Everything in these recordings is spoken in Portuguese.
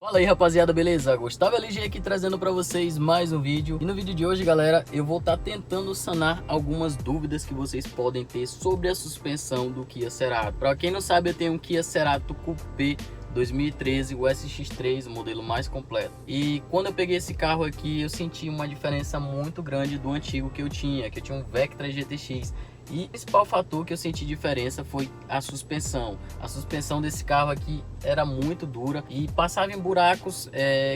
Fala aí rapaziada, beleza? Gustavo LG aqui trazendo pra vocês mais um vídeo. E no vídeo de hoje, galera, eu vou estar tentando sanar algumas dúvidas que vocês podem ter sobre a suspensão do Kia Cerato. Pra quem não sabe, eu tenho um Kia Cerato Coupé 2013, o SX3, o modelo mais completo. E quando eu peguei esse carro aqui, eu senti uma diferença muito grande do antigo que eu tinha um Vectra GTX. E o principal fator que eu senti diferença foi a suspensão. A suspensão desse carro aqui era muito dura e passava em buracos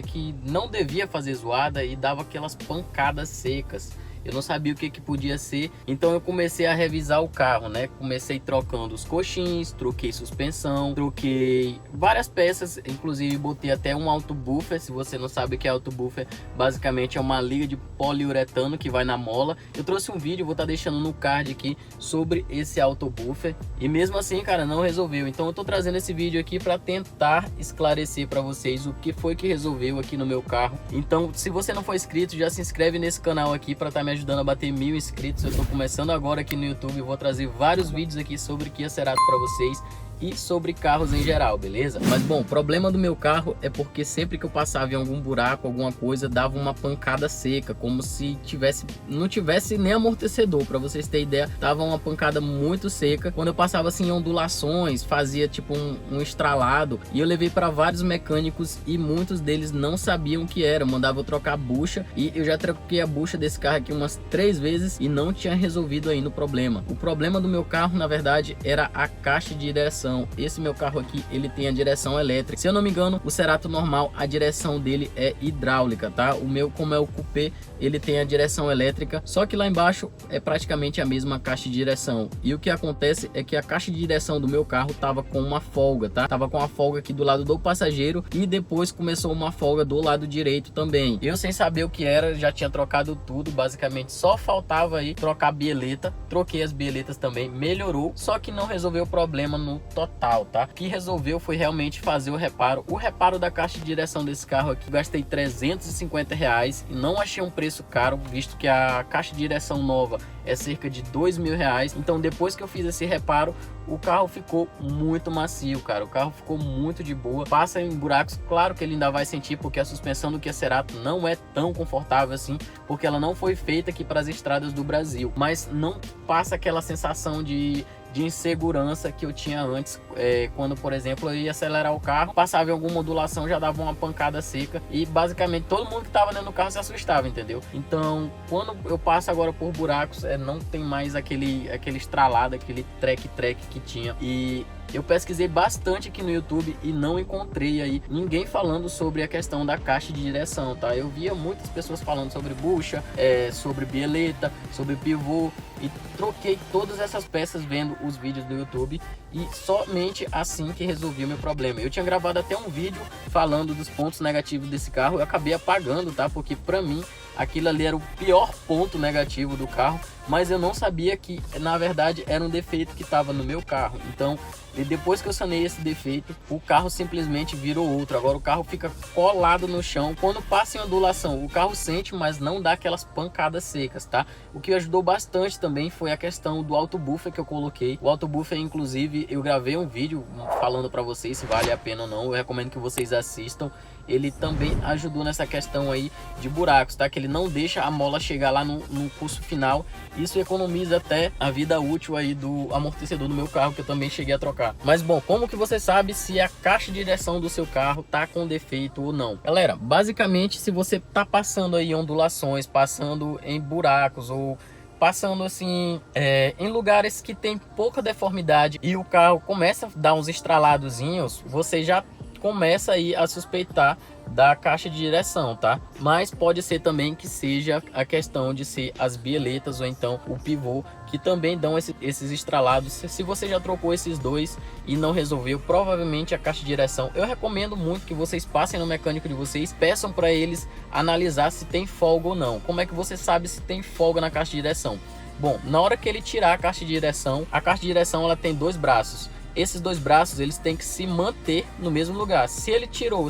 que não devia fazer zoada e dava aquelas pancadas secas. Eu não sabia o que podia ser, então eu comecei a revisar o carro, né? Comecei trocando os coxins, troquei suspensão, troquei várias peças, inclusive botei até um auto-buffer. Se você não sabe o que é auto-buffer, basicamente é uma liga de poliuretano que vai na mola. Eu trouxe um vídeo, vou estar deixando no card aqui, sobre esse auto-buffer. E mesmo assim, cara, não resolveu. Então eu tô trazendo esse vídeo aqui para tentar esclarecer para vocês o que foi que resolveu aqui no meu carro. Então, se você não for inscrito, já se inscreve nesse canal aqui para estar me ajudando a bater 1000 inscritos. Eu tô começando agora aqui no YouTube, vou trazer vários vídeos aqui sobre Kia Cerato para vocês e sobre carros em geral, beleza? Mas bom, o problema do meu carro é porque sempre que eu passava em algum buraco, alguma coisa, dava uma pancada seca, como se não tivesse nem amortecedor. Para vocês terem ideia, dava uma pancada muito seca. Quando eu passava assim em ondulações, fazia tipo um estralado, e eu levei para vários mecânicos e muitos deles não sabiam o que era. Mandava eu trocar a bucha, e eu já troquei a bucha desse carro aqui umas 3 vezes e não tinha resolvido ainda o problema. O problema do meu carro, na verdade, era a caixa de direção. Esse meu carro aqui, ele tem a direção elétrica. Se eu não me engano, o Cerato normal, a direção dele é hidráulica, tá? O meu, como é o Coupé, ele tem a direção elétrica, só que lá embaixo é praticamente a mesma caixa de direção. E o que acontece é que a caixa de direção do meu carro tava com uma folga, tá? Tava com uma folga aqui do lado do passageiro e depois começou uma folga do lado direito também. Eu, sem saber o que era, já tinha trocado tudo, basicamente só faltava aí trocar a bieleta. Troquei as bieletas também, melhorou, só que não resolveu o problema no total, tá? O que resolveu foi realmente fazer o reparo da caixa de direção desse carro aqui. Gastei R$350 e não achei um preço caro, visto que a caixa de direção nova é cerca de R$2.000. Então depois que eu fiz esse reparo, o carro ficou muito macio, cara. O carro ficou muito de boa. Passa em buracos, claro que ele ainda vai sentir, porque a suspensão do Kia Cerato não é tão confortável assim, porque ela não foi feita aqui para as estradas do Brasil, mas não passa aquela sensação de insegurança que eu tinha antes, quando, por exemplo, eu ia acelerar o carro, passava em alguma modulação, já dava uma pancada seca e basicamente todo mundo que estava dentro do carro se assustava, entendeu? Então, quando eu passo agora por buracos, não tem mais aquele estralado, aquele trek que tinha. E eu pesquisei bastante aqui no YouTube e não encontrei aí ninguém falando sobre a questão da caixa de direção, tá? Eu via muitas pessoas falando sobre bucha, sobre bieleta, sobre pivô, e troquei todas essas peças vendo os vídeos do YouTube, e somente assim que resolvi o meu problema. Eu tinha gravado até um vídeo falando dos pontos negativos desse carro, eu acabei apagando, tá? Porque pra mim aquilo ali era o pior ponto negativo do carro, mas eu não sabia que na verdade era um defeito que estava no meu carro. Então, e depois que eu sanei esse defeito, o carro simplesmente virou outro. Agora o carro fica colado no chão. Quando passa em ondulação, o carro sente, mas não dá aquelas pancadas secas, tá? O que ajudou bastante também foi a questão do auto-buffer que eu coloquei. O auto-buffer, inclusive, eu gravei um vídeo falando para vocês se vale a pena ou não. Eu recomendo que vocês assistam. Ele também ajudou nessa questão aí de buracos, tá? Que ele não deixa a mola chegar lá no curso final. Isso economiza até a vida útil aí do amortecedor do meu carro, que eu também cheguei a trocar. Mas bom, como que você sabe se a caixa de direção do seu carro tá com defeito ou não? Galera, basicamente, se você tá passando aí ondulações, passando em buracos ou passando assim em lugares que tem pouca deformidade e o carro começa a dar uns estraladozinhos, você já começa aí a suspeitar da caixa de direção, tá? Mas pode ser também que seja a questão de ser as bieletas ou então o pivô, que também dão esses estralados. Se você já trocou esses dois e não resolveu, provavelmente a caixa de direção. Eu recomendo muito que vocês passem no mecânico de vocês, peçam para eles analisar se tem folga ou não. Como é que você sabe se tem folga na caixa de direção? Bom, na hora que ele tirar a caixa de direção ela tem 2 braços. Esses 2 braços, eles têm que se manter no mesmo lugar. Se ele tirou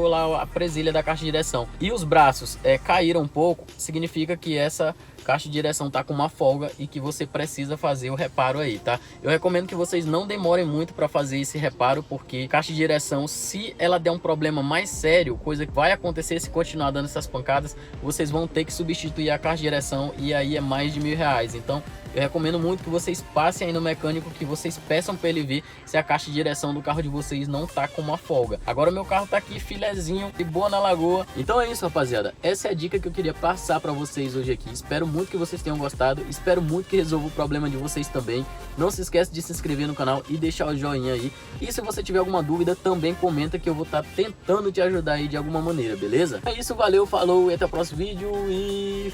lá a presilha da caixa de direção e os braços caíram um pouco, significa que essa caixa de direção tá com uma folga e que você precisa fazer o reparo aí, tá? Eu recomendo que vocês não demorem muito para fazer esse reparo, porque caixa de direção, se ela der um problema mais sério, coisa que vai acontecer se continuar dando essas pancadas, vocês vão ter que substituir a caixa de direção e aí é mais de R$1.000. Então eu recomendo muito que vocês passem aí no mecânico, que vocês peçam para ele ver se a caixa de direção do carro de vocês não tá com uma folga. Agora meu carro tá aqui filezinho, de boa na lagoa. Então é isso, rapaziada, essa é a dica que eu queria passar para vocês hoje aqui. Espero muito que vocês tenham gostado, espero muito que resolva o problema de vocês também. Não se esquece de se inscrever no canal e deixar o joinha aí. E se você tiver alguma dúvida, também comenta que eu vou estar tentando te ajudar aí de alguma maneira, beleza? É isso, valeu, falou e até o próximo vídeo e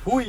fui!